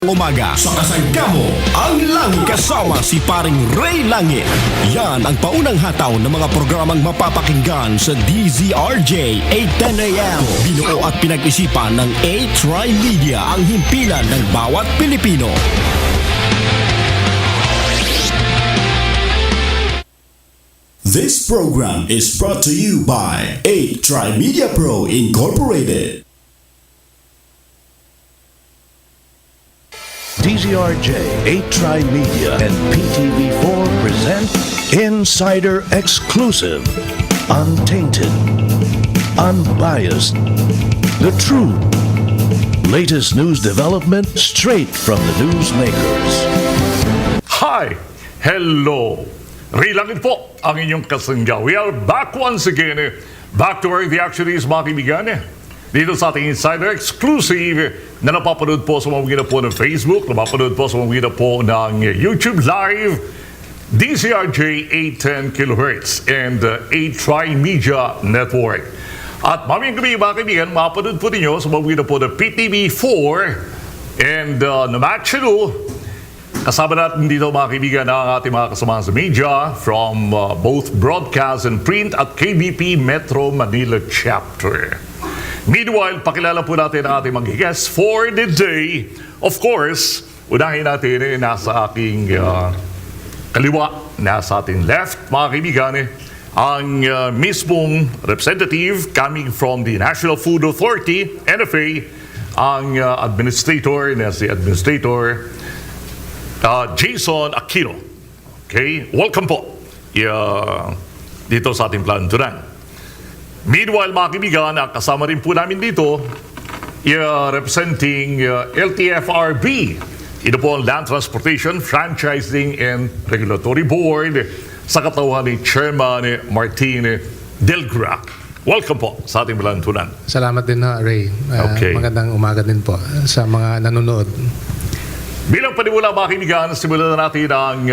Umaga sa Kasangkamo ang Langit kasama si paring Ray Langit. Yan ang paunang hataw ng mga programang mapapakinggan sa DZRJ 8:10 AM. Binuo at pinag-isipan ng A-Tri Media ang himpilan ng bawat Pilipino. This program is brought to you by A-Tri Media Pro Incorporated. DZRJ, 8-Tri Media, and PTV4 present Insider Exclusive. Untainted, unbiased, the truth. Latest news development straight from the newsmakers. Hi! Hello! Ray Langit po ang inyong kasangga. We are back once again. Back to where the action is, mga kaibigan. Dito sa ating Insider Exclusive na napapanood po sa mga po ng Facebook, napapanood po sa mga po ng YouTube Live, DZRJ 810 kHz and A-Tri Media Network. At mamayang gabi mga kaibigan, mapanood po ninyo sa mga po ng PTV4 and na-match kasama natin dito mga kaibigan ang ating mga kasama sa media from both broadcast and print at KBP Metro Manila Chapter. Meanwhile, pakilala po natin ang ating mga guests for the day. Of course, unahin natin nasa aking kaliwa, nasa ating left, mga kaibigan, ang mismong representative coming from the National Food Authority, NFA, ang administrator, si Administrator Jason Aquino. Okay, welcome po dito sa ating plantunan. Meanwhile, mga kaibigan, kasama rin po namin dito representing LTFRB. Ito po ang Land Transportation, Franchising and Regulatory Board sa katawan ni Chairman Martin Delgra. Welcome po sa ating plantunan. Salamat din na, Ray. Okay. Magandang umaga din po sa mga nanonood. Bilang panimula, mga kaibigan, simulan na natin ang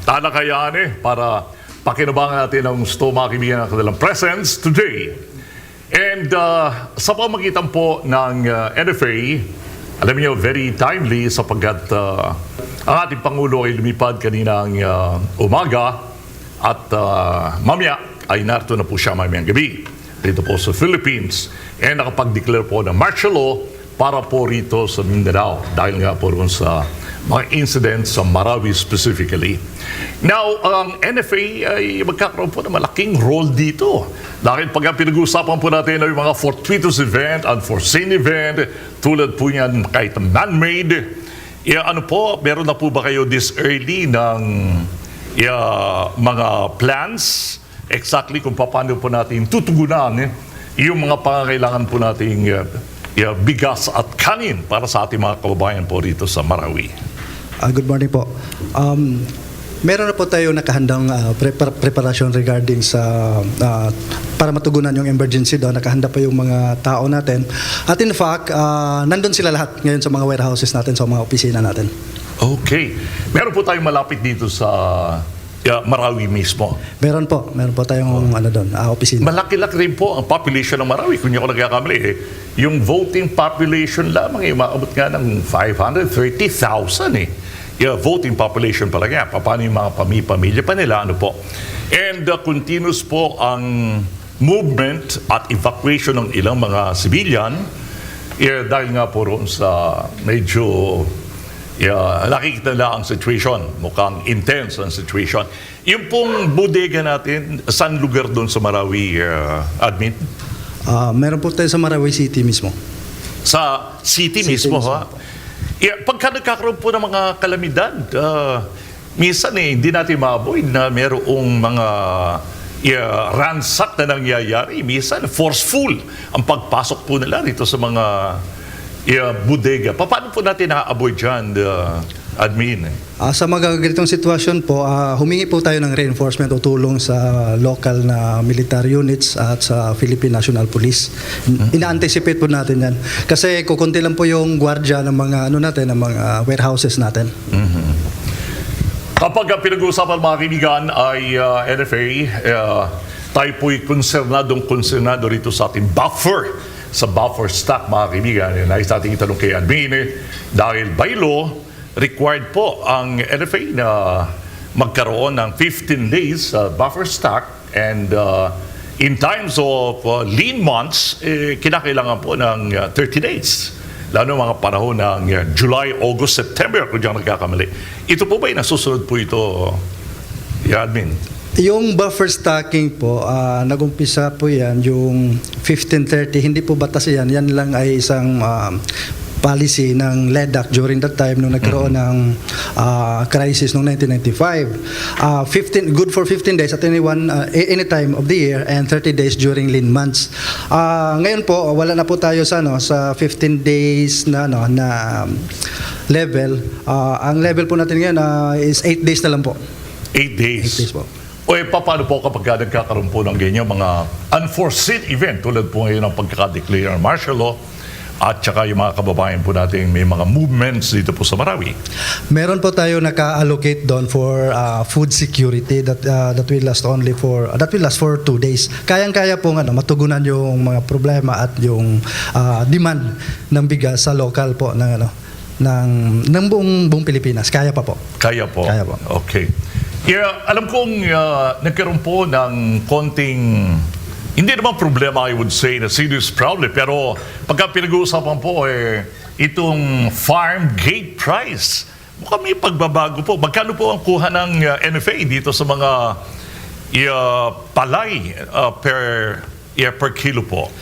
talakayan para pakinabangan natin ang gusto, mga kaibigan, ng kanilang presence today. And sa pamagitan po ng NFA, alam niyo, very timely sapagkat ang ating Pangulo ay lumipad kaninang umaga at mamaya ay narito na po siya mamayang gabi dito po sa Philippines and nakapag-declare po ng martial law para po rito sa Mindanao dahil nga po rin sa mga incidents sa Marawi specifically. Now, ang NFA ay magkakaroon po ng malaking role dito. Dahil pag pinag-uusapan po natin ay mga fortuitous event, unforeseen event, tulad po niyan kahit man-made, ano po, meron na po ba kayo this early ng mga plans exactly kung paano po natin tutugunan yung mga pangangailangan po nating bigas at kanin para sa ating mga kababayan po rito sa Marawi? Good morning po. Meron na po tayo nakahandang preparasyon regarding sa para matugunan yung emergency doon. Nakahanda pa yung mga tao natin. At in fact, nandun sila lahat ngayon sa mga warehouses natin, sa mga opisina natin. Okay. Meron po tayong malapit dito sa Marawi mismo. Meron po tayong opisina. Malaki-laki rin po ang population ng Marawi. Kung hindi ako nagkakamali, yung voting population lamang ay maabot nga ng 530,000 voting population pala nga. Paano yung mga pamilya pa nila, ano po. And continuous po ang movement at evacuation ng ilang mga civilian dahil nga po roon sa medyo nakikita nila ang situation. Mukhang intense ang situation. Yung pong bodega natin, saan lugar doon sa Marawi, admin? Meron po tayo sa Marawi City mismo. Sa city mismo, ha? Pagka nagkakaroon po ng mga kalamidad, minsan hindi natin ma-avoid na merong mga ransack na nangyayari. Minsan, forceful ang pagpasok po nila dito sa mga bodega. Paano po natin na-avoid dyan, admin? Sa mga ganitong sitwasyon po, humingi po tayo ng reinforcement o tulong sa local na military units at sa Philippine National Police. Ina-anticipate po natin yan. Kasi kukunti lang po yung gwardiya ng mga ng mga warehouses natin. Kapag pinag-uusapan mga kaibigan ay NFA, tayo po'y konsernado rito sa ating buffer sa buffer stock, mga kaibigan. Nais natin itanong kay admin dahil by law, required po ang NFA na magkaroon ng 15 days buffer stock and in times of lean months, kinakailangan po ng 30 days. Lalo mga panahon ng July, August, September, kung diyan nagkakamali. Ito po ba nasusunod po ito, admin? Yung buffer stocking po, nagumpisa po yan yung 1530. Hindi po batas yan. Yan lang ay isang policy ng LEDAC during that time nung nagkaroon ng crisis noong 1995. Good for 15 days at any time of the year and 30 days during lean months. Ngayon po, wala na po tayo sa 15 days na level. Ang level po natin ngayon is 8 days na lang po. 8 days? 8 days po. O paano po kapag nagkakaroon po ng ganyan mga unforeseen event tulad po ngayon ng pagkakadeclare ng martial law at saka yung mga kababayan po natin may mga movements dito po sa Marawi? Meron po tayo naka-allocate doon for food security that will last for 2 days. Kayang-kaya po matugunan yung mga problema at yung demand ng bigas sa local po ng buong Pilipinas. Kaya pa po. Kaya po. Kaya po. Okay. Yeah, alam kong nagkaroon po ng konting, hindi naman problema, I would say, na serious problem, pero pagka pinag-uusapan po, itong farm gate price, mukhang may pagbabago po. Magkano po ang kuha ng NFA dito sa mga palay per kilo po?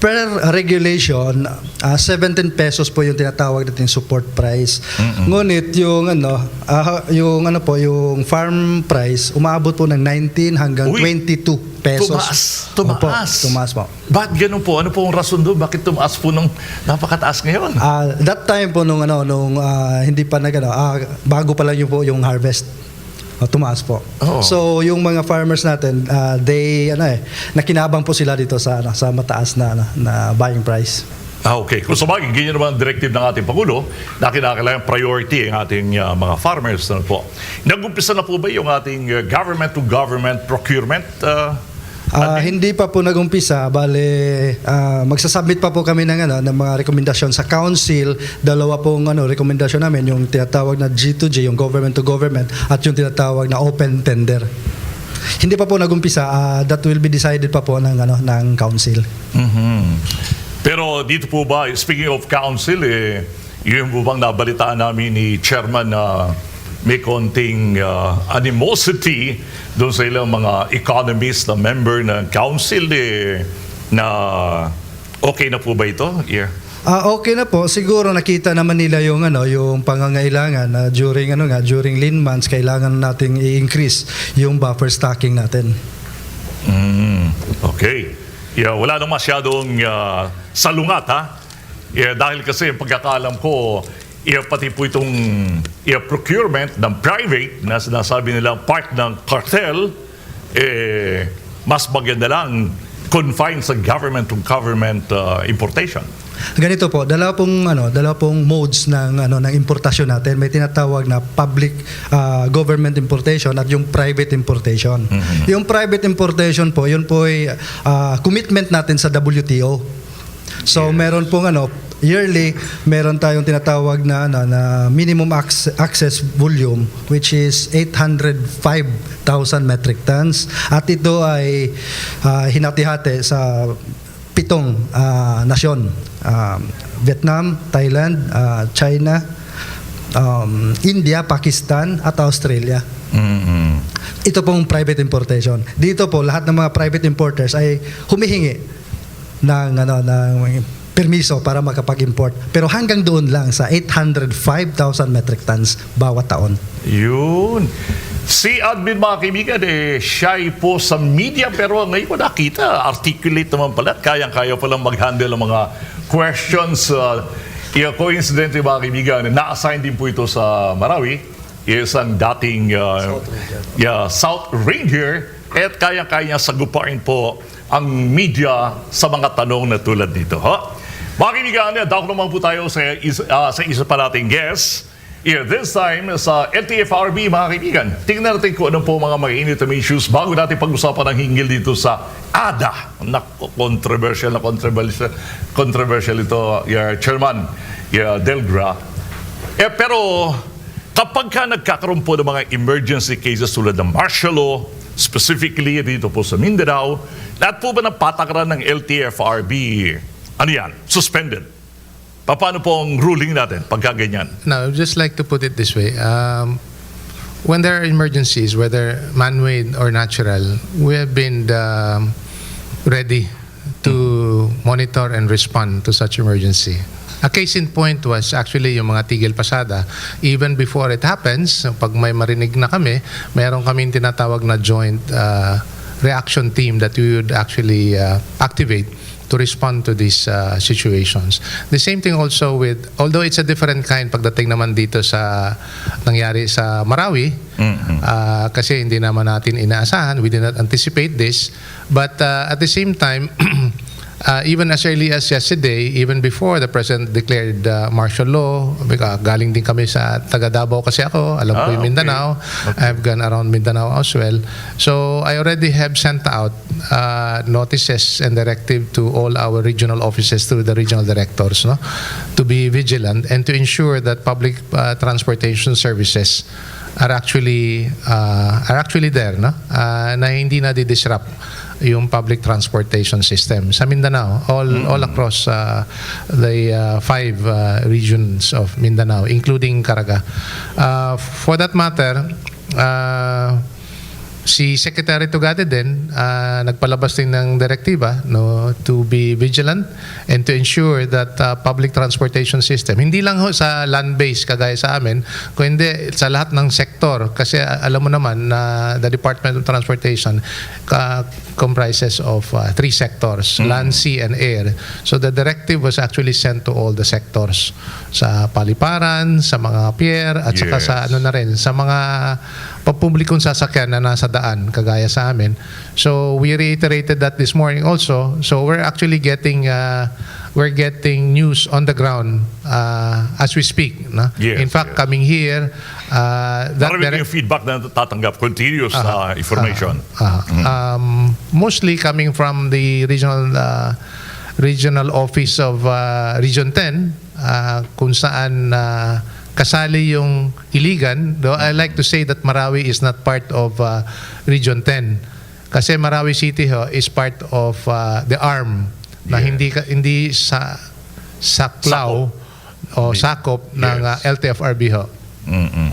Per regulation, 17 pesos po yung tinatawag nating support price. Ngunit yung farm price umaabot po ng 19 hanggang 22 pesos. Tumaas po. Ba't ganun po? Ano po ang rason doon? Bakit tumaas po nung napakataas ngayon? That time po nung hindi pa bago pa lang yung harvest. Tumaas po. Oh. So yung mga farmers natin, nakinabang po sila dito sa mataas na buying price. Okay. Kung sabagay, ganyan naman ang directive ng ating Pangulo na kinakailangan priority ang ating mga farmers. Nag-umpisa na po ba yung ating government-to-government procurement? Hindi pa po nag-umpisa. Bale, magsasubmit pa po kami ng mga rekomendasyon sa council. Dalawa pong rekomendasyon namin, yung tinatawag na G2G, yung government to government, at yung tinatawag na open tender. Hindi pa po nag-umpisa. That will be decided pa po ng council. Pero dito po ba, speaking of council, yun po bang nabalitaan namin ni Chairman na may konting animosity doon sa ilang mga economists na member ng council na okay na po ba ito? Yeah. Okay na po. Siguro nakita naman nila yung pangangailangan na during lean months kailangan nating i-increase yung buffer stocking natin. Okay. Yeah, wala nang masyadong salungat ha. Yeah, dahil kasi yung pagkakaalam ko, pati po itong procurement ng private na sinasabi nilang part ng cartel, mas maganda lang confined sa government-to-government importation. Ganito po, dalawa pong modes ng importasyon natin. May tinatawag na public government importation at yung private importation. Yung private importation po, yun po ay commitment natin sa WTO. So meron pong yearly, meron tayong tinatawag na minimum access volume which is 805,000 metric tons at ito ay hinati-hati sa 7 nasyon. Vietnam, Thailand, China, India, Pakistan at Australia. Ito pong private importation. Dito po lahat ng mga private importers ay humihingi ng permiso para makapag-import. Pero hanggang doon lang sa 805,000 metric tons bawat taon. Yun. Si admin, mga kaibigan, shy po sa media pero ngayon ko nakita, articulate naman pala. Kayang-kaya palang mag-handle ng mga questions. Coincidentally, mga kaibigan, na-assign din po ito sa Marawi. Isang dating South Ranger at kayang-kaya sagupain po ang media sa mga tanong na tulad dito. Mga kaibigan, dahil naman po tayo sa isa pa nating guest. This time sa LTFRB mga kaibigan. Tingnan natin kung ano po mga mainit na issues bago natin pag-usapan ang hinggil dito sa ADA. Controversial ito, Chairman Delgra. Pero kapag ka nagkakaroon po ng mga emergency cases tulad ng martial law, specifically dito po sa Mindanao, lahat po ba ng patakaran ng LTFRB, ano yan, suspended? Paano po ang ruling natin pagka ganyan? Now, I would just like to put it this way. When there are emergencies, whether man-made or natural, we have been ready to monitor and respond to such emergency. A case in point was actually yung mga tigil pasada. Even before it happens, pag may marinig na kami, meron kaming tinatawag na joint reaction team that we would actually activate to respond to these situations. The same thing also with, although it's a different kind pagdating naman dito sa nangyari sa Marawi, kasi hindi naman natin inaasahan, we did not anticipate this, but at the same time, even as early as yesterday, even before the President declared martial law, galing din kami sa taga Davao kasi ako, alam ko yung Mindanao. Okay. I have gone around Mindanao as well. So I already have sent out notices and directive to all our regional offices through the regional directors, no, to be vigilant and to ensure that public transportation services are actually there, no, na hindi na di-disrupt yung public transportation system sa Mindanao, all across the 5 regions of Mindanao, including Caraga. For that matter, si Secretary Tugade din nagpalabas din ng direktiba, no, to be vigilant and to ensure that public transportation system, hindi lang ho sa land-based kagaya sa amin, kundi sa lahat ng sektor, kasi alam mo naman na the Department of Transportation comprises of 3 sectors, land, sea, and air. So the directive was actually sent to all the sectors, sa paliparan, sa mga pier, at saka sa ano na rin, sa mga papublikong sasakyan na nasa daan kagaya sa amin. So we reiterated that this morning also. So we're actually getting news on the ground as we speak, no? In fact, coming here, Marami yung feedback na tatanggap, continuous information. Mostly coming from the regional office of Region 10, kung saan kasali yung Iligan, though I like to say that Marawi is not part of Region 10. Kasi Marawi City ho is part of the ARM, na hindi sa saklaw o sakop ng LTFRB ho.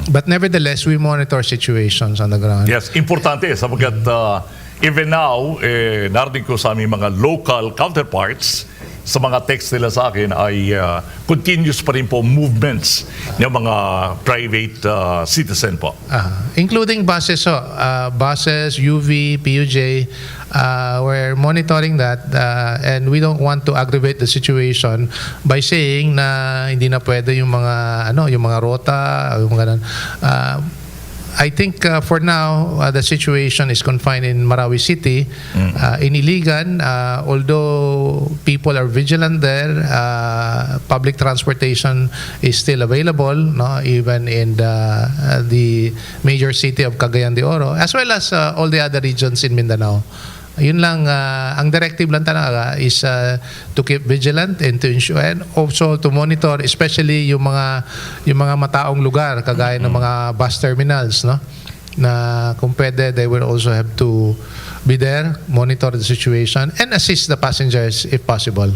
But nevertheless, we monitor situations on the ground. Yes, importante sapagkat even now, narinig ko sa aming mga local counterparts, sa mga text nila sa akin ay continuous pa rin po movements ng mga private citizen po. Including buses, buses, UV, PUJ, we're monitoring that and we don't want to aggravate the situation by saying na hindi na pwede yung mga yung mga rota, yung ganun. I think for now, the situation is confined in Marawi City. In Iligan, although people are vigilant there, public transportation is still available, no, even in the major city of Cagayan de Oro, as well as all the other regions in Mindanao. Yun lang, ang directive lang talaga is to keep vigilant and to ensure, and also to monitor, especially yung mga mataong lugar, kagaya ng mga bus terminals, no? Na kung pwede, they will also have to be there, monitor the situation, and assist the passengers if possible.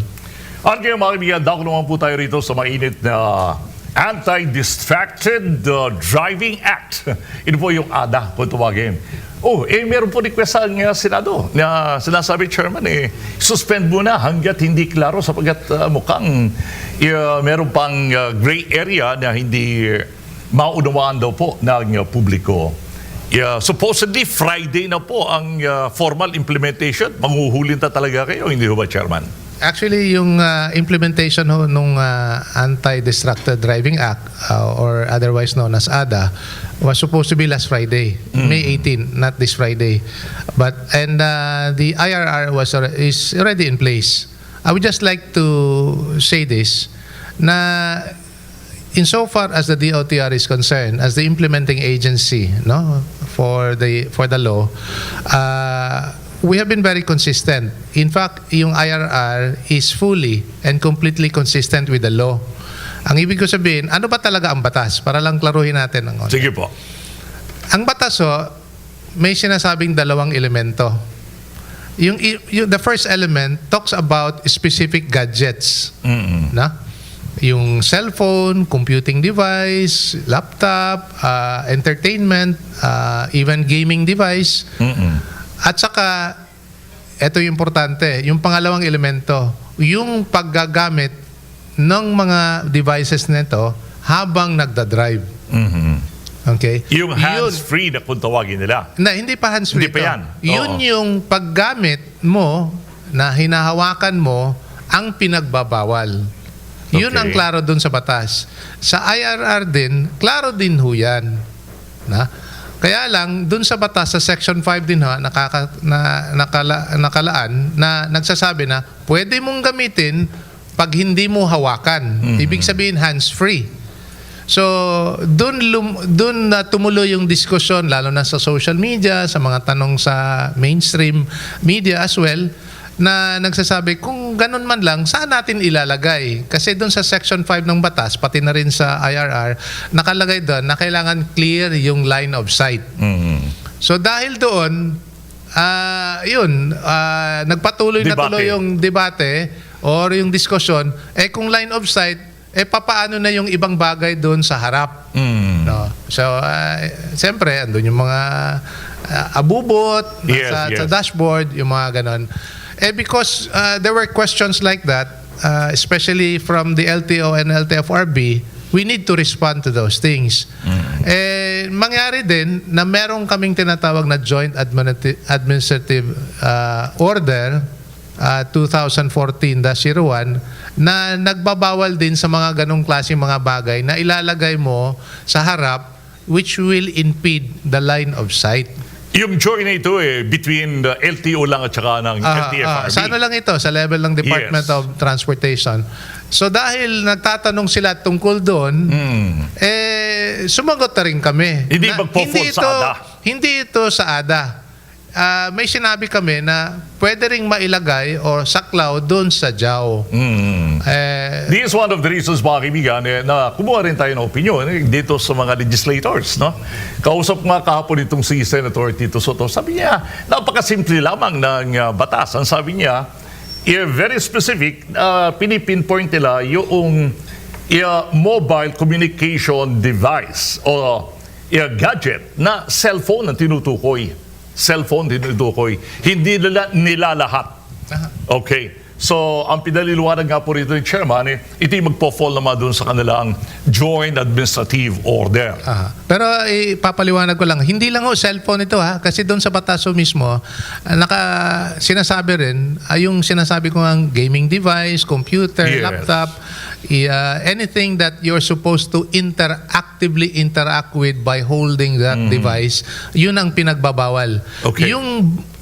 At ngayon mga kaibigan, dako naman po tayo rito sa mainit na Anti-Distracted Driving Act. Ito po yung ADA kung tumagin. Meron po request ang Senado na sinasabi, Chairman, suspend muna hanggat hindi klaro sapagkat mukhang meron pang gray area na hindi maunawaan daw po ng publiko. Supposedly, Friday na po ang formal implementation. Manghuhulin na talaga kayo, hindi ba, Chairman? Actually, yung implementation nung Anti-Distracted Driving Act, or otherwise known as ADA, was supposed to be last Friday, May 18, not this Friday. And the IRR is already in place. I would just like to say this, na insofar as the DOTR is concerned, as the implementing agency, no, for the law, we have been very consistent. In fact, yung IRR is fully and completely consistent with the law. Ang ibig ko sabihin, ano ba talaga ang batas? Para lang klaruhin natin ang Sige po. Ang batas may sinasabing dalawang elemento. Yung the first element talks about specific gadgets. Na? Yung cellphone, computing device, laptop, entertainment, even gaming device. At saka, ito yung importante, yung pangalawang elemento, yung paggagamit ng mga devices nito habang nagda-drive. Okay? Yung hands-free na kung tawagin nila. Na hindi pa hands-free. Hindi pa yan. Yun yung paggamit mo na hinahawakan mo ang pinagbabawal. Yun Okay. ang klaro dun sa batas. Sa IRR din, klaro din ho yan. Na? Kaya lang, dun sa batas, sa Section 5 din nakalaan na nagsasabi na pwede mong gamitin pag hindi mo hawakan. Ibig sabihin, hands-free. So, doon na tumuloy yung diskusyon, lalo na sa social media, sa mga tanong sa mainstream media as well, na nagsasabi, kung ganun man lang, saan natin ilalagay? Kasi doon sa Section 5 ng batas, pati na rin sa IRR, nakalagay doon na kailangan clear yung line of sight. So, dahil doon, nagpatuloy na Debate. tuloy yung debate or yung diskusyon, kung line of sight, papaano na yung ibang bagay doon sa harap? No? So, siyempre, andun yung mga abubot, Yes. sa dashboard, yung mga ganon. Because there were questions like that, especially from the LTO and LTFRB, we need to respond to those things. Mangyari din na meron kaming tinatawag na Joint Administrative Order 2014-01 na nagbabawal din sa mga ganong klaseng mga bagay na ilalagay mo sa harap which will impede the line of sight. Yung joint na ito between the LTO lang at saka ng LTFRB. Sa ano lang ito? Sa level ng Department Yes. of Transportation. So dahil nagtatanong sila tungkol doon, sumagot na rin kami. Hindi Na magpo-fall sa ADA. Hindi ito sa ADA. May sinabi kami na pwede ring mailagay o saklaw doon sa JAO. This is one of the reasons, mga kaibigan, na kumuha rin tayo ng opinion dito sa mga legislators. No? Kausap nga kahapon itong si Senator Tito Soto. Sabi niya, napakasimple lamang ng batas. Ang sabi niya, very specific, pinipinpoint nila yung mobile communication device o gadget na cellphone ang tinutukoy. Cellphone tinutukoy. Hindi nila nilalahat. Okay. So, ang pinaliliwanag nga po rito ni Chairman, ito yung magpo-fall naman doon sa kanilang Joint Administrative Order. Pero papaliwanag ko lang, hindi lang cellphone ito kasi doon sa bataso mismo, sinasabi rin, yung sinasabi ko ang gaming device, computer, Yes. laptop, anything that you're supposed to actively interact with by holding that device, yun ang pinagbabawal. Okay.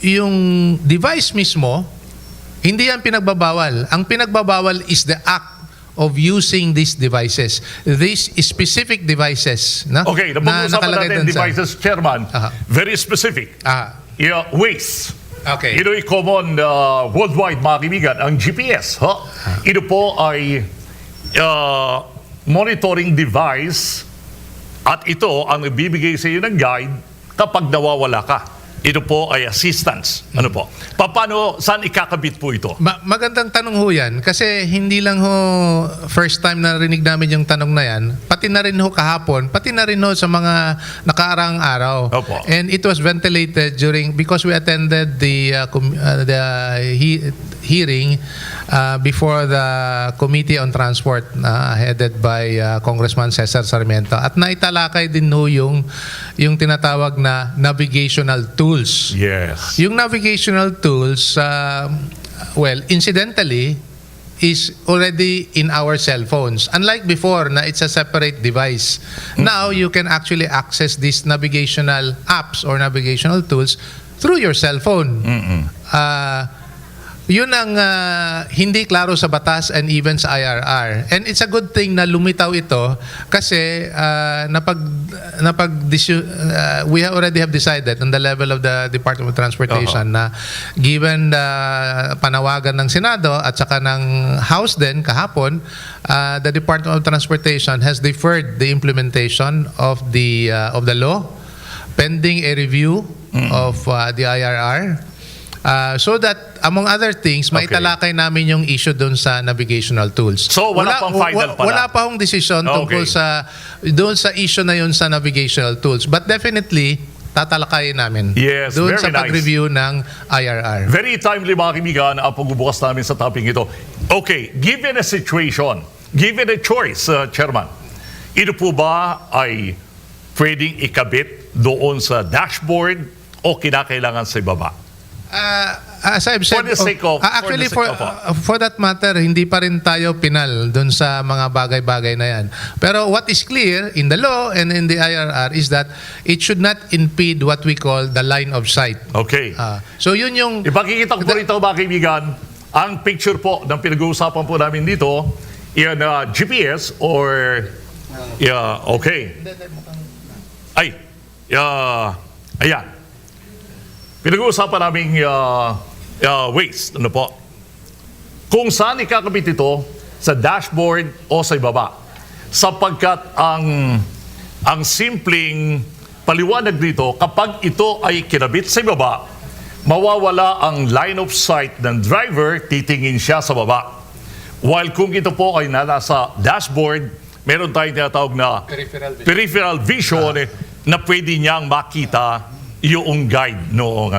Yung device mismo, hindi yan pinagbabawal. Ang pinagbabawal is the act of using these devices. These specific devices. Okay, napag-usapan natin devices, Chairman. Very specific. Waze. Okay. Ito ay common worldwide, mga kaibigan, ang GPS. Ito po ay monitoring device at ito ang ibibigay sa iyo ng guide kapag nawawala ka. Ito po ay assistance. Ano po? Paano, saan ikakabit po ito? Magandang tanong ho yan. Kasi hindi lang ho first time na rinig namin yung tanong na yan. Pati na rin ho kahapon. Pati na rin ho sa mga nakaarang araw. Opo. And it was ventilated because we attended the hearing before the Committee on Transport headed by Congressman Cesar Sarmiento. At naitalakay din ho yung tinatawag na navigational tools. Yes. Yung navigational tools, incidentally, is already in our cell phones. Unlike before na it's a separate device. Now, you can actually access these navigational apps or navigational tools through your cell phone. Yun ang hindi klaro sa batas and even sa IRR. And it's a good thing na lumitaw ito kasi we already have decided on the level of the Department of Transportation na given panawagan ng Senado at saka ng House din kahapon, the Department of Transportation has deferred the implementation of the law pending a review of the IRR. So that, among other things, maitalakay namin yung issue doon sa navigational tools. So, wala pang final pala? Wala pa hong decision tungkol doon sa issue na yun sa navigational tools. But definitely, tatalakayin namin Yes, doon very sa pag-review ng IRR. Very timely mga kaibigan ang pagbubukas namin sa topic ito. Okay, given a situation, given a choice, Chairman, ito po ba ay pwedeng ikabit doon sa dashboard o kinakailangan sa ibaba? As I've said, For the sake of- actually for the sake of- for that matter, hindi pa rin tayo pinal doon sa mga bagay-bagay na yan. Pero what is clear in the law and in the IRR is that it should not impede what we call the line of sight. Okay. So yun yung Ipakikita ko po rito mga kaibigan, ang picture po ng pinag-uusapan po namin dito, yan GPS or, okay. Ay, ayan. Pinag-uusapan namin waste, ano po. Kung saan ikakabit ito, sa dashboard o sa ibaba. Sapagkat ang simpleng paliwanag dito, kapag ito ay kinabit sa ibaba, mawawala ang line of sight ng driver, titingin siya sa baba. While kung ito po ay nasa dashboard, meron tayong tinatawag na peripheral vision na pwede niyang makita yung guide noong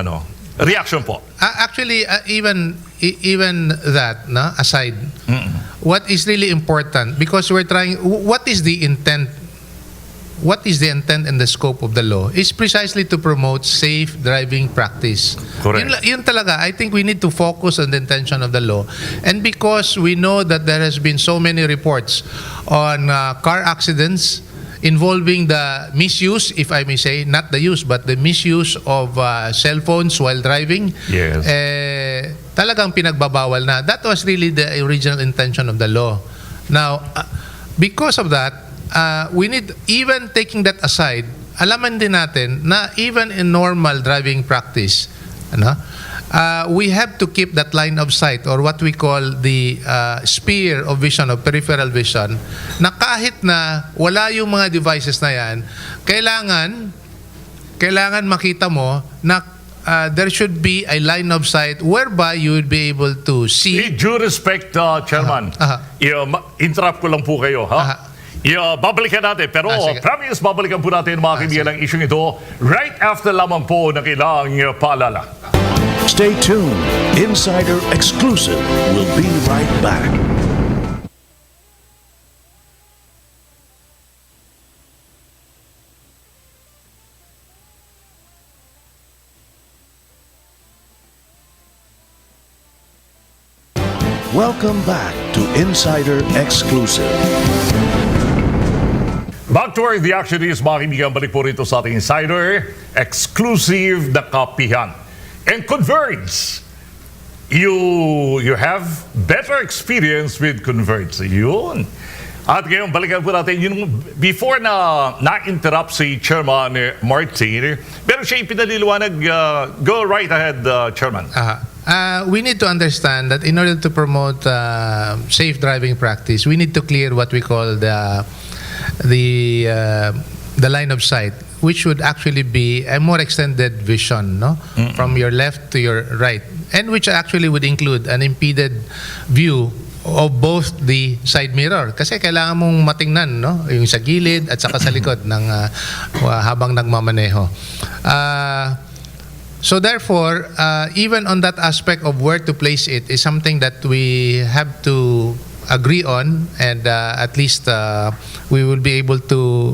reaction po. Actually, even that, aside, what is really important, because we're trying, what is the intent and the scope of the law is precisely to promote safe driving practice. Correct. Yun talaga, I think we need to focus on the intention of the law. And because we know that there has been so many reports on car accidents involving the misuse, if I may say, not the use, but the misuse of cell phones while driving. Yes. Talagang pinagbabawal na. That was really the original intention of the law. Now, because of that, we need, even taking that aside, alaman din natin na even in normal driving practice, we have to keep that line of sight or what we call the sphere of vision or peripheral vision, na kahit na wala yung mga devices na yan, kailangan makita mo na there should be a line of sight whereby you would be able to see. With due respect, Chairman, interrupt ko lang po kayo, ha? Babalikan natin. Pero sige. promise, babalikan po natin mga kaibigan ang issue ito right after lamang po ng ilang paalala. Stay tuned. Insider Exclusive will be right back. Welcome back to Insider Exclusive. Back to our the action is mga kaibigan, balik po rito sa ating Insider Exclusive na kapihan. And Converge, you have better experience with Converge. Yun. At ngayon, balikan po natin yung before na-interrupt si Chairman Martin, pero siya ipinaliliwanag, go right ahead, Chairman. We need to understand that in order to promote safe driving practice, we need to clear what we call the line of sight, which would actually be a more extended vision, from your left to your right, and which actually would include an impeded view of both the side mirror. Kasi kailangan mong matingnan, yung sa gilid at saka sa likod ng habang nagmamaneho. So therefore, even on that aspect of where to place it is something that we have to agree on, and at least we will be able to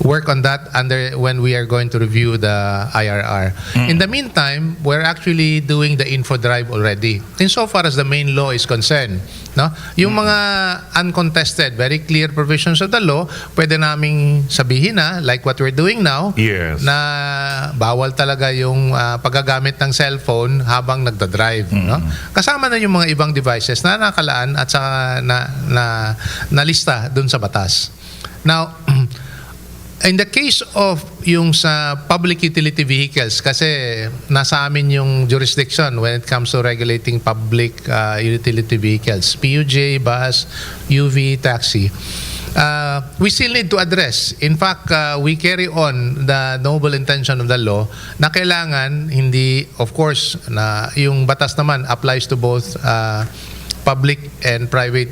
work on that when we are going to review the IRR. In the meantime, we're actually doing the info drive already. Insofar as the main law is concerned, no? Yung mga uncontested, very clear provisions of the law, pwede naming sabihin na, like what we're doing now, Yes. na bawal talaga yung paggagamit ng cellphone habang nagda-drive, no? Kasama na yung mga ibang devices na nakalaan at saka na lista dun sa batas. Now, in the case of yung sa public utility vehicles, kasi nasa amin yung jurisdiction when it comes to regulating public utility vehicles, PUJ, bus, UV, taxi, we still need to address. In fact, we carry on the noble intention of the law na kailangan hindi, of course, na yung batas naman applies to both public and private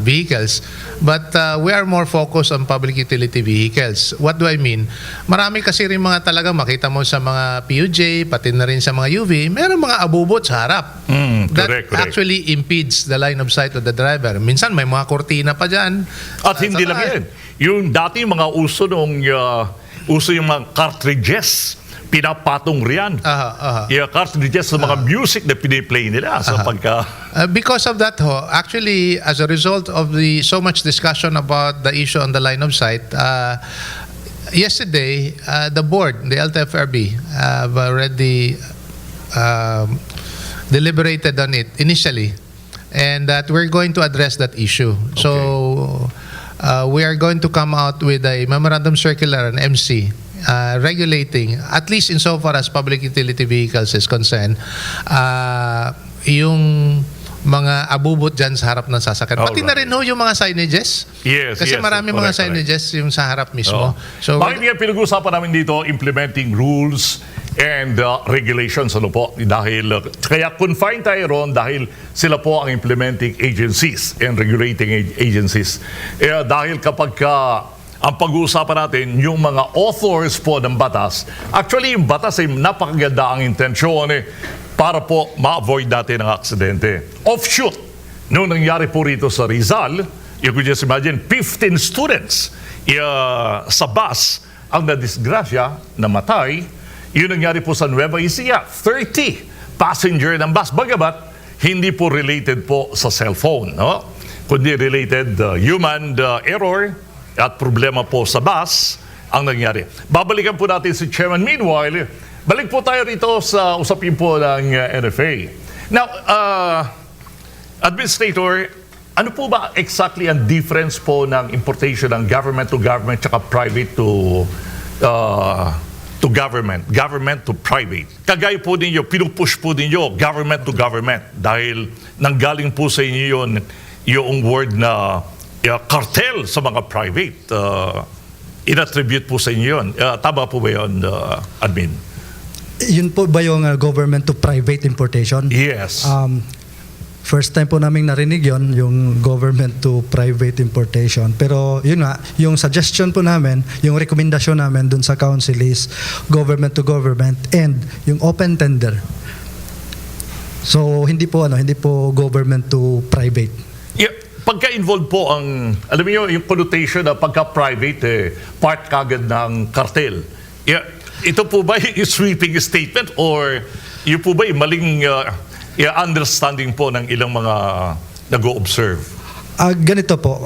vehicles, but we are more focused on public utility vehicles. What do I mean? Marami kasi rin mga talaga makita mo sa mga PUJ, pati na rin sa mga UV, meron mga abubot sa harap. That correct. actually impedes the line of sight of the driver. Minsan may mga kortina pa dyan. At hindi lang yan. Yung dati mga uso uso yung mga cartridges, pinapatong riyan. Yung cartridges sa mga music na piniplay nila sa pagka... Because of that, actually, as a result of the so much discussion about the issue on the line of sight, yesterday, the board, the LTFRB, have already deliberated on it initially, and that we're going to address that issue. Okay. So, we are going to come out with a memorandum circular, an MC, regulating, at least insofar as public utility vehicles is concerned, yung mga abubot dyan sa harap ng sasakyan. Pati na rin yung mga signages. Yes, Kasi marami mga signages yung sa harap mismo. So, bakit nga pinag-uusapan namin dito, implementing rules and regulations, ano po? Dahil, kaya confined tayo ron dahil sila po ang implementing agencies and regulating agencies. Dahil kapag ang pag-uusapan natin, yung mga authors po ng batas, actually yung batas ay napakaganda ang intensyon para po ma-avoid natin ang aksidente. Offshoot, noong nangyari po rito sa Rizal, you could just imagine, 15 students sa bus ang nadisgrasya, namatay. Yun nangyari po sa Nueva Ecija, 30 passenger ng bus. Bagamat, hindi po related po sa cellphone, no? Kundi related human error at problema po sa bus ang nangyari. Babalikan po natin si Chairman. Meanwhile, balik po tayo rito sa usapin po ng NFA. Now, Administrator, ano po ba exactly ang difference po ng importation ng government to government tsaka private to government, government to private? Kagaya po ninyo, pinupush po ninyo government to government dahil nanggaling po sa inyo yun, yung word na cartel sa mga private. In-attribute po sa inyo yun. Tama po ba yun, Admin? Yun po ba yung government to private importation? Yes. First time po namin narinig yon, yung government to private importation. Pero yun nga, yung suggestion po namin, yung rekomendasyon namin dun sa council is government to government and yung open tender. So hindi po government to private. Yeah, pagka-involved po ang, alam niyo yung connotation na pagka-private, part kagad ng cartel. Yeah, ito po ba yung sweeping statement or yun po ba yung maling understanding po ng ilang mga nag-o-observe? Ganito po,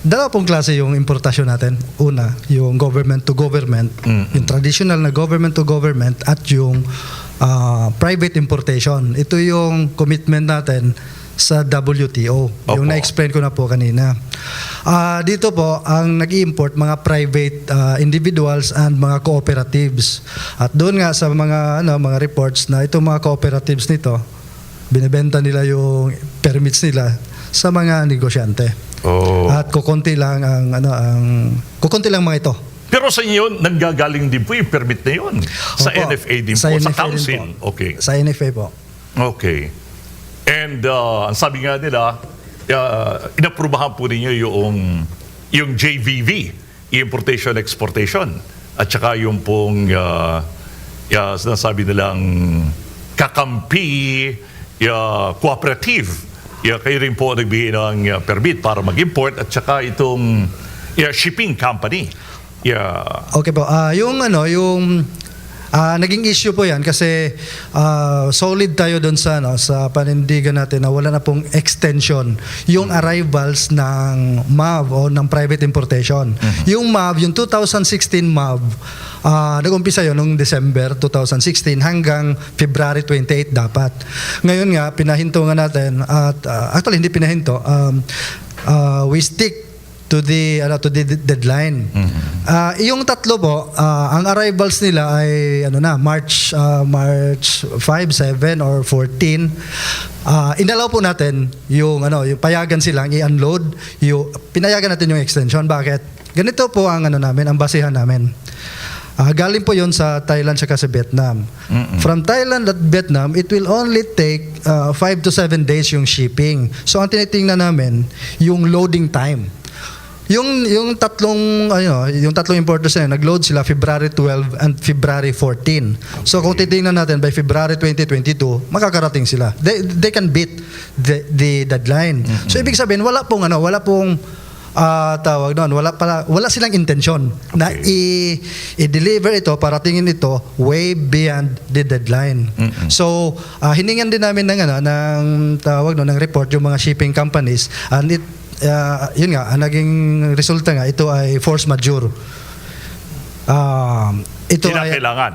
dalawa pong klase yung importasyon natin. Una, yung government to government, yung traditional na government to government at yung private importation. Ito yung commitment natin sa WTO. Opo. Yung na-explain ko na po kanina. Dito po, ang nag-import mga private individuals and mga cooperatives. At doon nga sa mga mga reports na itong mga cooperatives nito, binebenta nila yung permits nila sa mga negosyante. Oh. At kukunti lang kukunti lang mga ito. Pero sa inyo, nanggagaling din po yung permit na yun. Sa Opo, NFA din po, sa NFA council. din po. Okay. Sa NFA po. Okay. And ang sabi nga nila, inaprubahan po ninyo yung JVV, importation exportation, at saka yung pong sinasabi nilang kakampi cooperative. Kayo rin po nagbigay ng permit para mag-import at saka itong shipping company. Yeah. Okay po. Yung naging issue po 'yan kasi solid tayo doon sa sa panindigan natin na wala na pong extension yung arrivals ng MAV o ng private importation. Yung MAV, yung 2016 MAV, nag-umpisa yun noong December 2016 hanggang February 28 dapat. Ngayon nga pinahinto nga natin at actually hindi pinahinto. We stick to the deadline. Yung tatlo po, ang arrivals nila ay March 5, 7 or 14. Inalaw po natin yung payagan silang i-unload, pinayagan natin yung extension. Bakit? Ganito po ang namin, ang basihan namin. Galing po yon sa Thailand saka sa Vietnam. From Thailand at Vietnam, it will only take 5 to 7 days yung shipping. So ang tinitingnan namin, yung loading time. Yung tatlong importers na yun, nag-load sila February 12 and February 14. So kung titingnan natin by February 2022, makakarating sila. They can beat the deadline. So ibig sabihin wala pong tawag doon, wala silang intensyon na i-deliver ito, paratingin ito way beyond the deadline. So hiningan din namin ng report yung mga shipping companies, and yun nga, ang naging resulta nga, ito ay force majeure. Ito ay kailangan.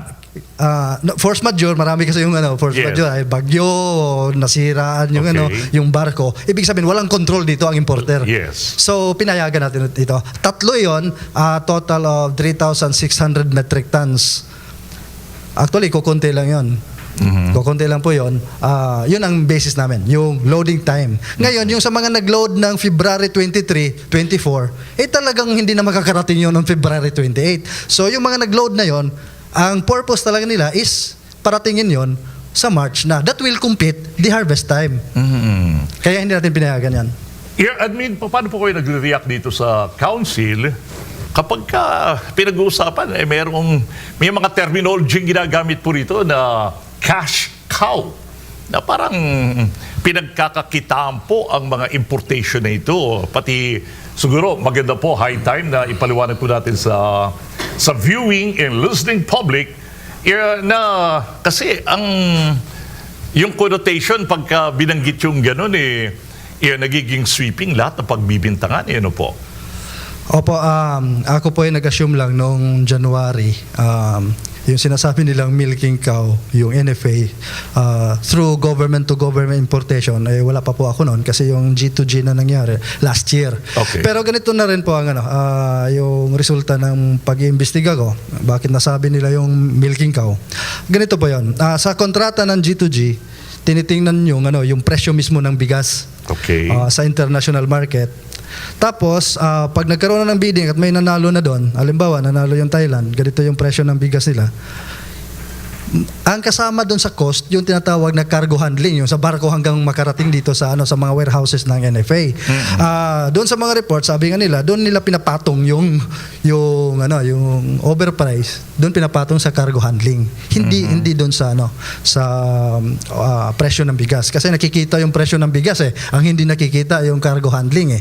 Force majeure, marami kasi yung force majeure ay bagyo, nasiraan yung yung barko. Ibig sabihin walang control dito ang importer. Yes. So pinayagan natin ito. Tatlo 'yon, total of 3,600 metric tons. Actually, kukunti lang 'yon. Kukunti lang po yun. Yun ang basis namin, yung loading time. Ngayon, yung sa mga nag-load ng February 23, 24, talagang hindi na makakarating yun ng February 28. So yung mga nag-load na yun, ang purpose talaga nila is paratingin yun sa March na. That will compete the harvest time. Kaya hindi natin pinayagan yan. Yeah, admin, paano po kayo nag-react dito sa council kapag pinag-uusapan, may mga terminology ginagamit po rito na cash cow, na parang pinagkakakitaan po ang mga importation na ito. Pati siguro maganda po, high time na ipaliwanag po natin sa viewing and listening public na kasi yung connotation pagka binanggit yung gano'n nagiging sweeping lahat ng pagbibintangan. Ano po? Opo, ako po ay nag-assume lang noong January, yung sinasabi nilang milking cow, yung NFA, through government to government importation, wala pa po ako noon kasi yung G2G na nangyari last year. Okay. Pero ganito na rin po ang yung resulta ng pag-iimbestiga ko, bakit nasabi nila yung milking cow. Ganito po yun. Sa kontrata ng G2G, tinitingnan yung presyo mismo ng bigas sa international market. Tapos, pag nagkaroon na ng bidding at may nanalo na doon, halimbawa, nanalo yung Thailand, ganito yung presyo ng bigas nila, ang kasama doon sa cost, yung tinatawag na cargo handling, yung sa barko hanggang makarating dito sa mga warehouses ng NFA. Doon sa mga reports, sabi nga nila, doon nila pinapatong yung overprice, doon pinapatong sa cargo handling. Hindi doon sa presyo ng bigas. Kasi nakikita yung presyo ng bigas ang hindi nakikita yung cargo handling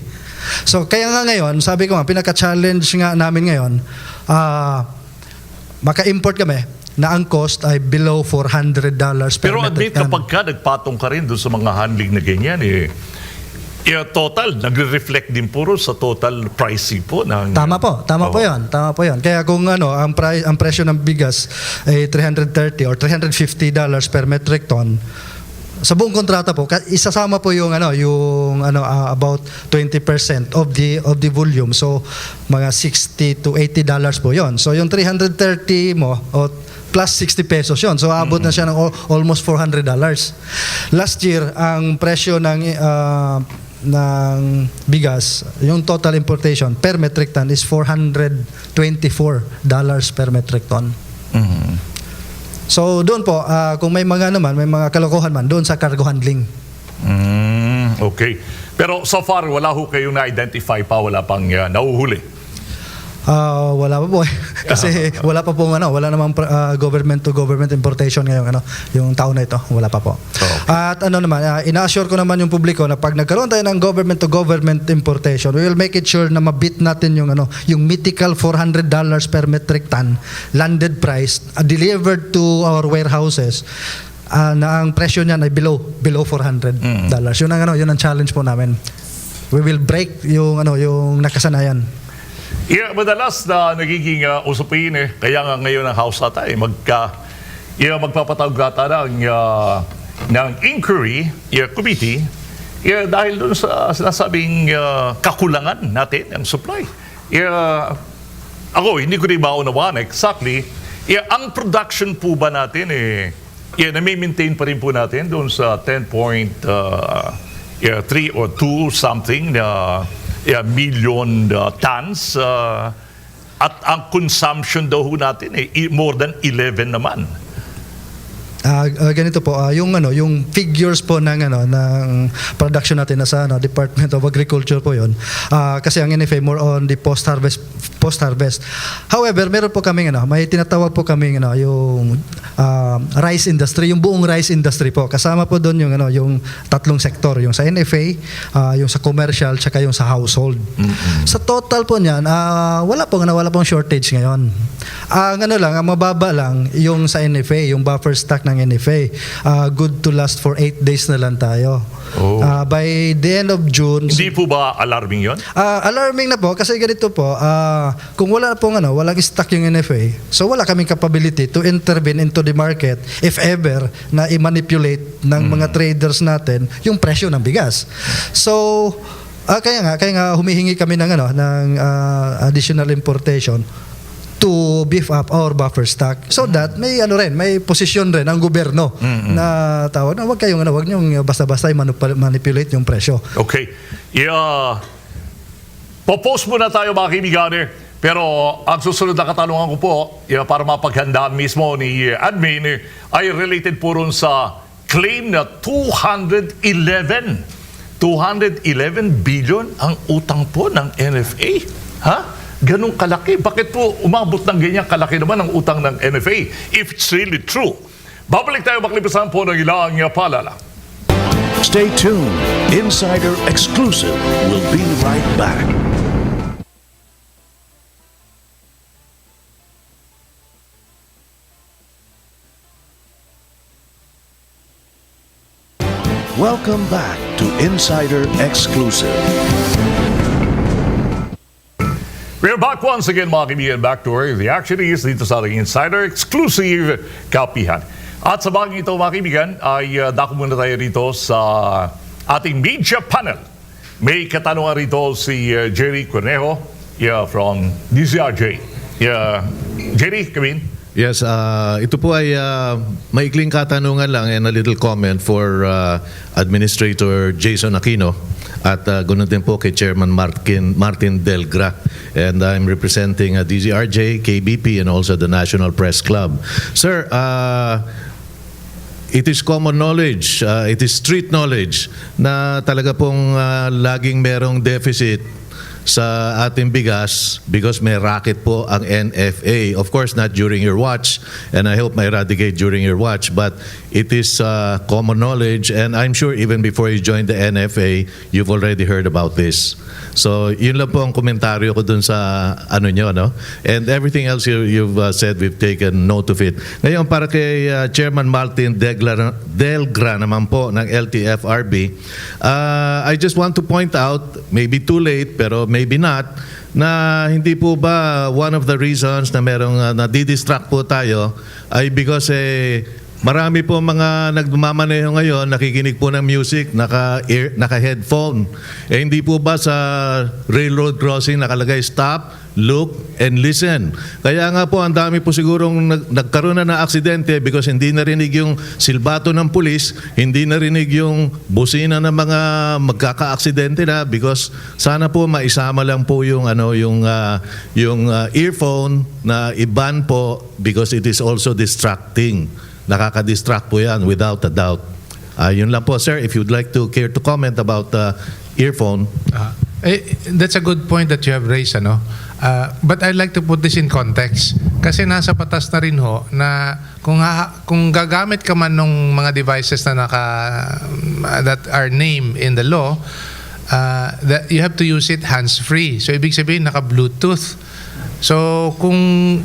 So kaya nga ngayon, sabi ko nga, pinaka-challenge nga namin ngayon, maka-import kami na ang cost ay below $400 per Pero admit, metric ton. kapag nagpatong ka rin doon sa mga handling na ganyan, total, nagre-reflect din puro sa total pricing po. Tama po yun. Kaya kung ang presyo ng bigas ay $330 or $350 per metric ton, sa buong kontrata po, isasama po yung about 20% of the volume. So mga $60 to $80 po yon. So yung 330 mo plus 60 pesos yon. So abot na siya ng almost $400. Last year, ang presyo ng bigas, yung total importation per metric ton is $424 per metric ton. So doon po, kung may mga kalokohan man, doon sa cargo handling. Okay. Pero so far, wala ho kayong na-identify pa, wala pang nauhuli? Wala pa po eh. Kasi wala pa pong wala namang government to government importation ngayong yung taon na ito. Wala pa po. At ina-assure ko naman yung publiko na pag nagkaroon tayo ng government to government importation, we will make it sure na mabit natin yung yung mythical $400 per metric ton landed price delivered to our warehouses. Na ang presyo niyan ay below $400. Yun ang challenge po namin. We will break yung nakasanayan. Madalas na nagiging usapin kaya nga ngayon ang House ata magpapatawag ata ng inquiry committee dahil doon sa sinasabing kakulangan natin ng supply. Ako, hindi ko rin maunawaan exactly. Ang production po ba natin nami-maintain pa rin po natin doon sa 10.3 or 2 something million tons at ang consumption daw ho natin more than 11 naman. Ganito po, yung figures po ng production natin nasa Department of Agriculture po yon. Kasi ang NFA more on the post harvest. However, meron po kaming may tinatawag po kaming yung rice industry, yung buong rice industry po. Kasama po doon yung tatlong sektor, yung sa NFA, yung sa commercial, tsaka yung sa household. Sa total po niyan, wala pong shortage ngayon. Ang mababa lang yung sa NFA, yung buffer stock ng NFA. Good to last for 8 days na lang tayo. By the end of June. Hindi po ba alarming yon? Alarming na po kasi ganito po, kung wala pong walang stock yung NFA, so wala kaming capability to intervene into the market if ever na i-manipulate ng mga traders natin yung presyo ng bigas. So kaya nga humihingi kami ng additional importation to beef up our buffer stock so that may may posisyon rin ang gobyerno na tawag na wag niyong basta-basta manipulate yung presyo. Okay. Popost muna tayo mga kaibigan pero ang susunod na katanungan ko po para mapaghandaan mismo ni admin ay related po ron sa claim na 211 billion ang utang po ng NFA. Ha? Ganong kalaki. Bakit po umabot ng ganyang kalaki naman ang utang ng NFA if it's really true? Babalik tayo maklipasan po ng ilang paalala. Stay tuned. Insider Exclusive will be right back. Welcome back to Insider Exclusive. We're back once again mga kaibigan, back to where the action is dito sa ating Insider Exclusive kapihan. At sa bagay ito mga kaibigan ay dako muna tayo dito sa ating media panel. May katanungan rito si Jerry Cornejo from DZRJ. Jerry, come in. Yes, ito po ay maikling katanungan lang and a little comment for Administrator Jason Aquino at ganoon din po kay Chairman Martin Delgra. And I'm representing DZRJ, KBP, and also the National Press Club. Sir, it is common knowledge, it is street knowledge na talaga pong laging merong deficit sa ating bigas because may racket po ang NFA. Of course, not during your watch, and I hope may eradicate during your watch, but it is common knowledge, and I'm sure even before you joined the NFA, you've already heard about this. So, yun lang po ang komentaryo ko dun sa nyo, no? And everything else you've said, we've taken note of it. Ngayon, para kay Chairman Martin Delgra naman po ng LTFRB, I just want to point out, maybe too late, pero maybe not, na hindi po ba one of the reasons na merong nadidistract po tayo ay because marami po mga nagmamaneho ngayon, nakikinig po ng music, naka-headphone. Hindi po ba sa railroad crossing nakalagay stop, look, and listen? Kaya nga po ang dami po sigurong nagkaroon na ng aksidente because hindi narinig yung silbato ng pulis, hindi narinig yung busina ng mga magkaka-aksidente na because sana po maisama lang po yung earphone na i-ban po because it is also distracting. Nakaka-distract po yan without a doubt. Yun lang po, sir. If you'd like to care to comment about earphone. That's a good point that you have raised. But I'd like to put this in context. Kasi nasa batas na rin ho na kung gagamit ka man ng mga devices na that are named in the law, that you have to use it hands-free. So ibig sabihin naka-Bluetooth. So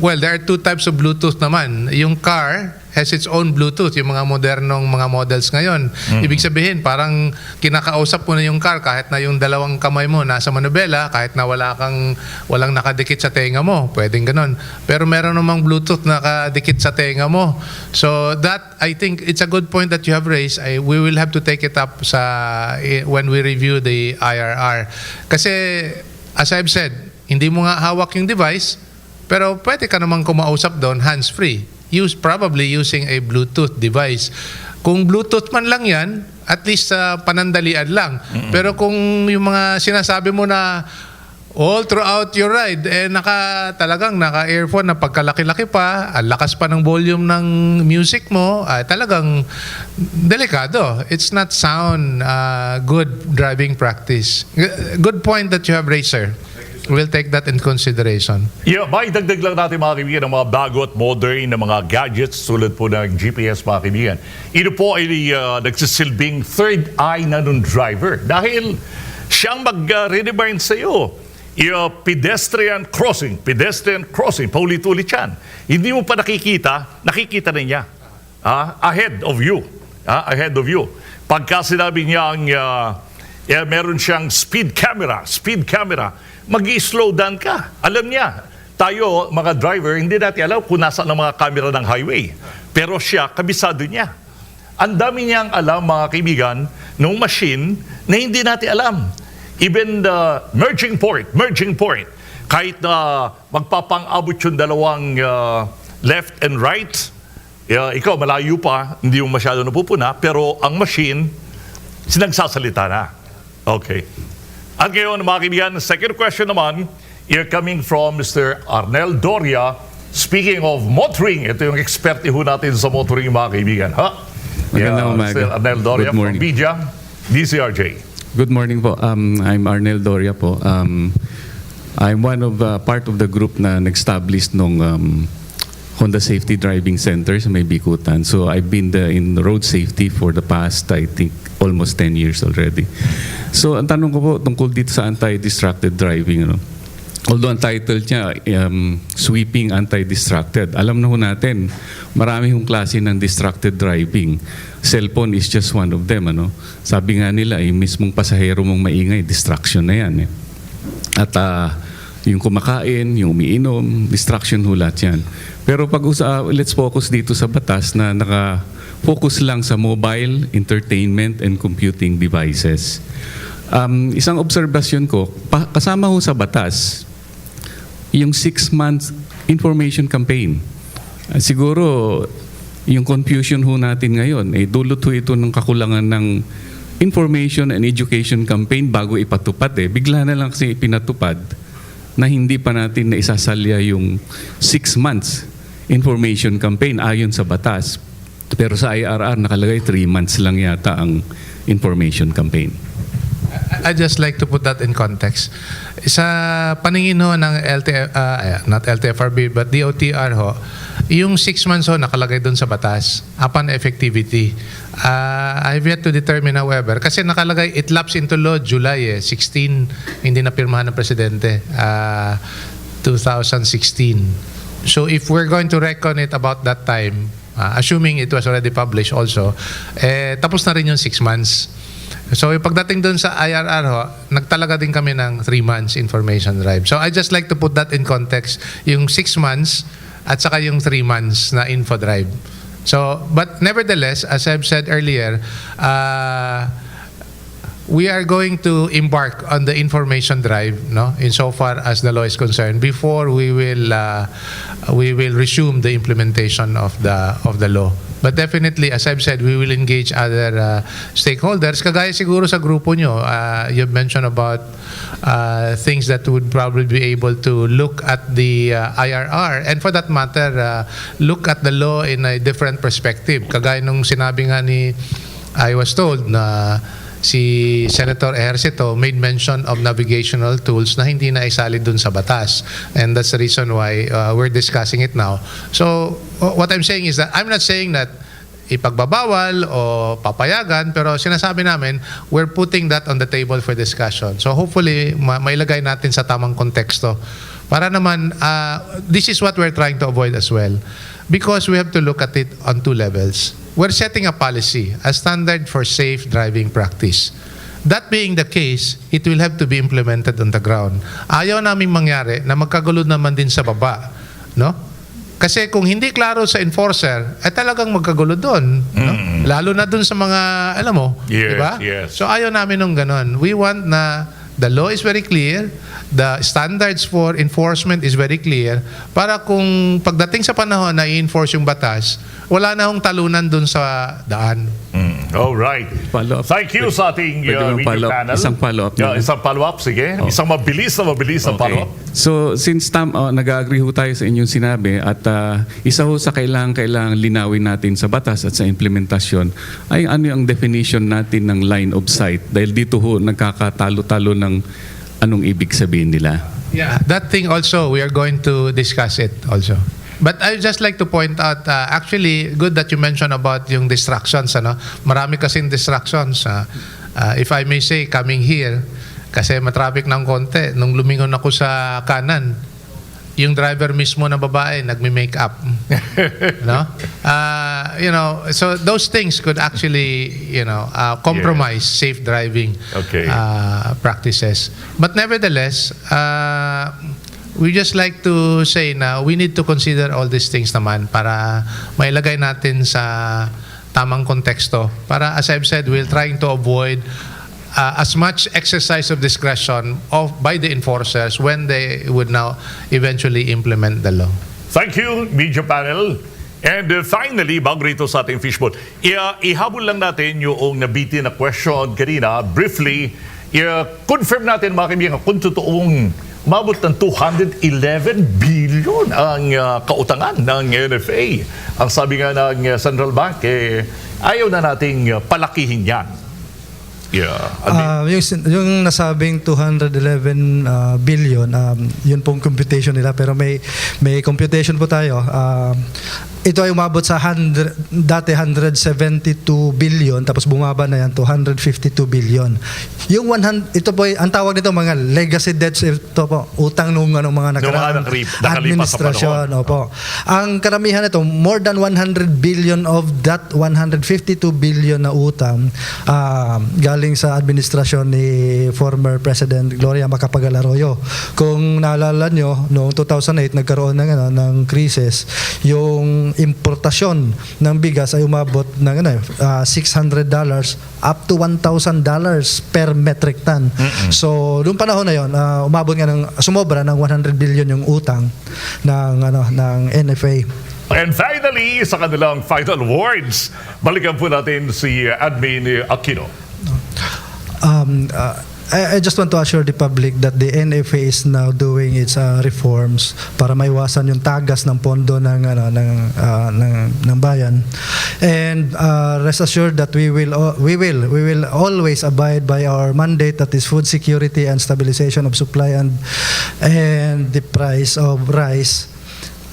there are two types of Bluetooth naman. Yung car has its own Bluetooth, yung mga modernong mga models ngayon. Ibig sabihin, parang kinakausap mo na yung car kahit na yung dalawang kamay mo nasa manubela, kahit na walang nakadikit sa tenga mo. Pwedeng ganun. Pero meron namang Bluetooth nakadikit sa tenga mo. So that, I think, it's a good point that you have raised. We will have to take it up when we review the IRR. Kasi, as I've said, hindi mo nga hawak yung device, pero pwede ka namang kumausap doon hands-free. Probably using a Bluetooth device. Kung Bluetooth man lang yan, at least panandalian lang. Pero kung yung mga sinasabi mo na all throughout your ride, talagang naka-earphone na pagkalaki-laki pa, ang lakas pa ng volume ng music mo, talagang delikado. It's not sound good driving practice. Good point that you have raised, sir. We'll take that in consideration. Yeah, may dagdag lang natin mga kaibigan ng mga bago at modern na mga gadgets tulad po ng GPS mga kaibigan. Ito po ay nagsisilbing third eye na ng driver dahil siyang mag-remind sa iyo. Pedestrian crossing, paulit-ulit yan. Hindi mo pa nakikita na niya. Ahead of you. Pagka sinabi niya meron siyang speed camera, mag-i-slow down ka. Alam niya, tayo mga driver, hindi natin alam kung nasaan ang mga camera ng highway. Pero siya, kabisado niya. Ang dami niyang alam, mga kaibigan, ng machine na hindi natin alam. Even the merging point, kahit na magpapang-abot yung dalawang left and right, ikaw malayo pa, hindi mo masyado napupuna, pero ang machine, sinagsasalita na. Okay. At ngayon, mga kaibigan, second question naman, coming from Mr. Arnel Doria. Speaking of motoring, ito yung experte ho natin sa motoring, mga kaibigan. Magandang umaga. Mr. Arnel Doria Good from morning. BIJA, DCRJ. Good morning po. I'm Arnel Doria po. I'm one of part of the group na nag-establish nung Honda Safety Driving Center sa may Bikutan. So I've been in road safety for the past, I think, almost 10 years already. So ang tanong ko po tungkol dito sa anti-distracted driving. Although ang title niya, Sweeping Anti-Distracted. Alam na ho natin, marami hong klase ng distracted driving. Cellphone is just one of them. Sabi nga nila, yung mismong pasahero mong maingay, distraction na yan. At yung kumakain, yung umiinom, distraction ho lahat yan. Pero let's focus dito sa batas na naka-focus lang sa mobile, entertainment, and computing devices. Isang obserbasyon ko, kasama ho sa batas, yung 6-month information campaign. Siguro, yung confusion ho natin ngayon, dulot ho ito ng kakulangan ng information and education campaign bago ipatupad. Bigla na lang kasi ipinatupad na hindi pa natin na isasalya yung 6 months information campaign ayon sa batas. Pero sa IRR nakalagay 3 months lang yata ang information campaign. I'd just like to put that in context. Sa paningin ho ng not LTFRB but DOTR ho, yung 6 months ho nakalagay doon sa batas upon effectivity. I've yet to determine however, kasi nakalagay it lapsed into law July 16, hindi na pirmahan ng presidente, 2016. So if we're going to reckon it about that time, assuming it was already published also, tapos na rin yung 6 months. So pagdating doon sa IRR ho, nagtalaga din kami ng 3 months information drive. So I just like to put that in context, yung 6 months at saka yung 3 months na info drive. So, but nevertheless, as I've said earlier, we are going to embark on the information drive, insofar as the law is concerned, before we will resume the implementation of the law. But definitely, as I've said, we will engage other stakeholders. Kagaya siguro sa grupo nyo, you've mentioned about things that would probably be able to look at the IRR, and for that matter, look at the law in a different perspective. Kagaya nung sinabi nga I was told na si Senator Ejercito made mention of navigational tools na hindi na isali dun sa batas. And that's the reason why we're discussing it now. So, what I'm saying is that I'm not saying that ipagbabawal o papayagan, pero sinasabi namin, we're putting that on the table for discussion. So hopefully, mailagay natin sa tamang konteksto. Para naman, this is what we're trying to avoid as well. Because we have to look at it on two levels. We're setting a policy, a standard for safe driving practice. That being the case, it will have to be implemented on the ground. Ayaw naming mangyari na magkagulo naman din sa baba. No? Kasi kung hindi klaro sa enforcer, ay talagang magkagulo doon. No? Lalo na doon sa mga, alam mo, Yes, di ba? yes. So ayaw namin nung ganon. We want na the law is very clear, the standards for enforcement is very clear, para kung pagdating sa panahon na i-enforce yung batas, wala na hong talunan doon sa daan. All right. Follow-up. Thank you sa ating Pwede bang video follow-up? panel. Isang follow-up na lang. Isang follow-up, sige. Isang mabilis na follow-up. So since nag-agree ho tayo sa inyong sinabi at isa ho sa kailangan linawin natin sa batas at sa implementasyon ay ano yung definition natin ng line of sight, dahil dito ho nagkakatalo-talo ng anong ibig sabihin nila. Yeah, that thing also, we are going to discuss it also. But I just like to point out, actually, good that you mentioned about yung distractions. Ano? Marami kasing distractions. If I may say, coming here, kasi matraffic ng konti, nung lumingon ako sa kanan, yung driver mismo na babae, nagme-make up. No? You know, so those things could actually, compromise safe driving practices. But nevertheless, we just like to say na we need to consider all these things naman para mailagay natin sa tamang konteksto. Para, as I've said, we're trying to avoid as much exercise of discretion by the enforcers when they would now eventually implement the law. Thank you, media panel. And finally, bago rito sa ating fishbowl, ihabol lang natin yung nabitin na question kanina, briefly. Confirm natin, mga kaibigan, kung totoong umabot ng 211 billion ang kautangan ng NFA. Ang sabi nga ng Central Bank, ayaw na nating palakihin yan. Yung nasabing 211 billion, yun pong computation nila. Pero may computation po tayo. Ito ay umabot sa dati 172 billion, tapos bumaba na yan to 152 billion. Yung ito po, ang tawag nito mga legacy debts, ito po, utang nung mga nakaraang administrasyon. Opo. Ang karamihan nito, more than 100 billion of that 152 billion na utang galing sa administrasyon ni former President Gloria Macapagal-Arroyo. Kung naalala nyo, noong 2008 nagkaroon ng crisis, yung importasyon ng bigas ay umabot ng $600 up to $1,000 per metric ton. So, noong panahon na yon, sumobra ng 100 billion yung utang ng NFA. And finally, sa kanilang final words, balikan po natin si Admin Aquino. I just want to assure the public that the NFA is now doing its reforms para maiwasan yung tagas ng pondo ng bayan. And rest assured that we will always abide by our mandate, that is food security and stabilization of supply and the price of rice.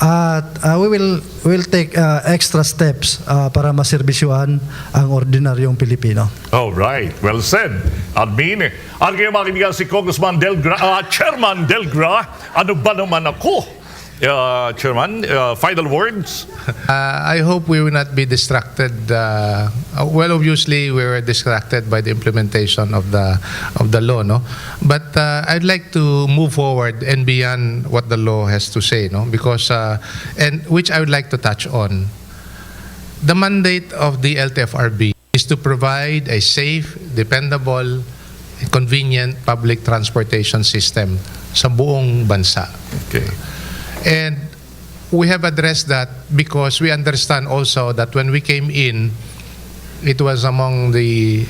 At we will take extra steps para maserbisyuhan ang ordinaryong Pilipino. All right, well said. Admin, ang kayo makibigan si Congressman Chairman Delgra, ano ba naman ako? Chairman, final words? I hope we will not be distracted. Well, obviously, we were distracted by the implementation of the law, no? But I'd like to move forward and beyond what the law has to say, no? Because, and which I would like to touch on. The mandate of the LTFRB is to provide a safe, dependable, convenient public transportation system sa buong bansa. Okay. And we have addressed that because we understand also that when we came in, it was among the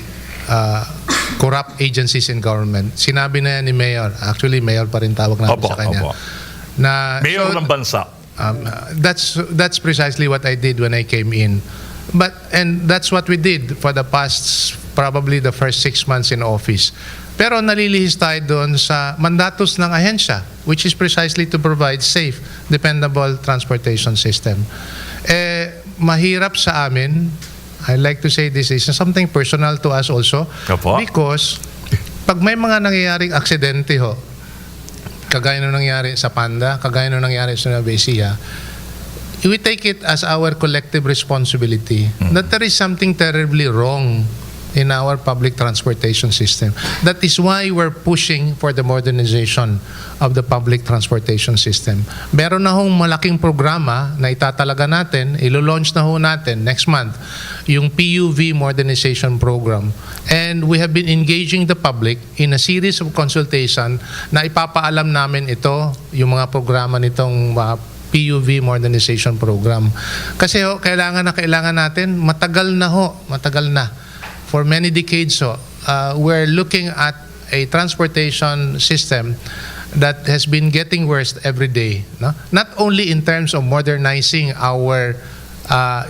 corrupt agencies in government. Sinabi na yan ni Mayor, actually Mayor pa rin tawag namin sa kanya. Na, Mayor ng bansa. That's precisely what I did when I came in. And that's what we did for the past probably the first 6 months in office. Pero nalilihis tayo doon sa mandatos ng ahensya, which is precisely to provide safe, dependable transportation system. Mahirap sa amin, I like to say this is something personal to us also, Opo. because pag may mga nangyayaring aksidente ho, kagaya nung nangyari sa Panda, kagaya nung nangyari sa Nueva Ecija, we take it as our collective responsibility that there is something terribly wrong in our public transportation system. That is why we're pushing for the modernization of the public transportation system. Meron na hong malaking programa na itatalaga natin, ilo-launch na ho natin next month, yung PUV Modernization Program. And we have been engaging the public in a series of consultation na ipapaalam namin ito, yung mga programa nitong PUV Modernization Program. Kasi kailangan natin, matagal na. For many decades, we're looking at a transportation system that has been getting worse every day. No? Not only in terms of modernizing our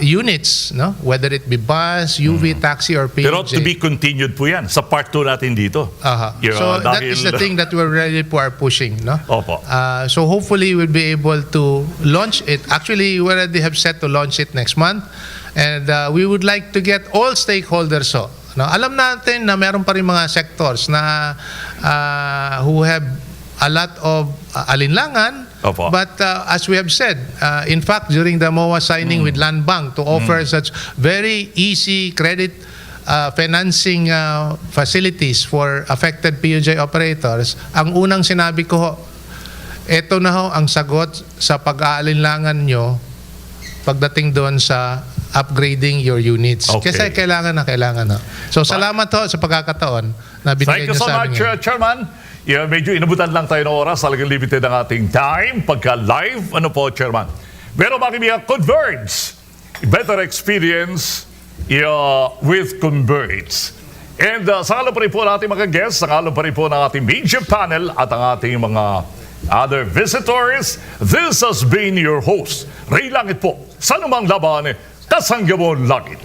units, no? Whether it be bus, UV, taxi, or PUJ. Pero to be continued po yan. Sa part 2 natin dito. So that is the thing that we're really are pushing. No? Opo. So hopefully we'll be able to launch it. Actually, we already have set to launch it next month. And we would like to get all stakeholders. No? Alam natin na meron pa rin mga sectors na who have a lot of alinlangan. Opo. But as we have said, in fact, during the MOA signing with Land Bank to offer such very easy credit financing facilities for affected PUJ operators, ang unang sinabi ko, ito na ho ang sagot sa pag-aalinlangan nyo pagdating doon sa upgrading your units. Okay. Kasi kailangan na. So salamat ho sa pagkakataon na binigay Thank you niyo so sa much, amin. Chairman. Yeah, medyo inabutan lang tayo ng oras. Talagang limited ang ating time pagka live. Ano po, Chairman? Pero mga Converge. Better experience with Converge. And sa ngalo pa rin po ng ating mga guests, sa ngalo pa rin po ng ating media panel at ang ating mga other visitors, this has been your host, Ray Langit po. Sa anumang laban, kasangga mo lagi.